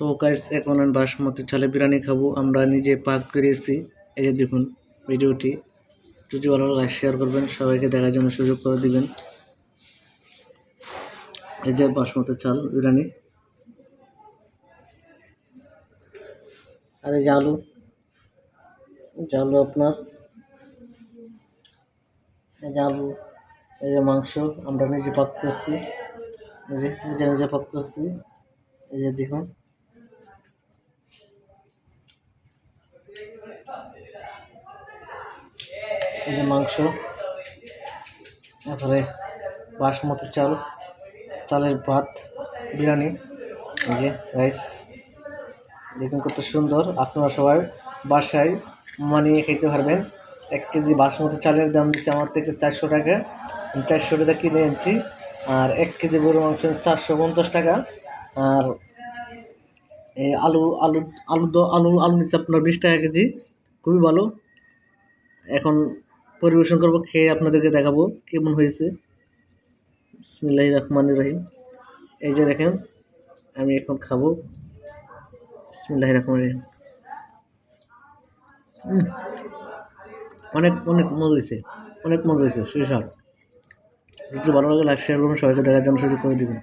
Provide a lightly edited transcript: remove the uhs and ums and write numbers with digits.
So guys এখন আমি বাসমতি চালে বিরিয়ানি খাবো। আমরা নিজে পাক করেছি। এই যে দেখুন ভিডিওটি, যদি ভালো লাগে শেয়ার করবেন, সবাইকে দেখার জন্য সুযোগ করে দিবেন। এই যে বাসমতি চাল বিরিয়ানি, আর এই যে আলু আপনার, এই যে আলু, এই যে মাংস আমরা নিজে পাক করছি, এই যে নিজে পাক করছি। এই যে দেখুন, এই যে মাংস, তারপরে বাসমতি চালের ভাত বিরিয়ানি। এই যে রাইস, দেখুন কত সুন্দর। আপনারা সবাই বাসায় মানিয়ে খেতে পারবেন। 1 কেজি বাসমতি চালের দাম দিচ্ছে আমার থেকে 400 টাকা। 400 টাকা কিনে এনেছি। আর 1 কেজি গরু মাংস 450 টাকা। আর এই আলু নিচ্ছে আপনার 20 টাকা কেজি, খুবই ভালো। এখন পরিবেশন করবো, খেয়ে আপনাদেরকে দেখাবো কেমন হয়েছে। বিসমিল্লাহির রহমানির রহিম। এই যে দেখেন আমি এখন খাবো। বিসমিল্লাহির রহমানির রহিম। অনেক মজা হয়েছে, অনেক মজা হয়েছে, সুস্বাদু। যদি ভালো লাগে লাইক শেয়ার করবেন, সবাইকে দেখার জন্য সুযোগ করে দিবেন।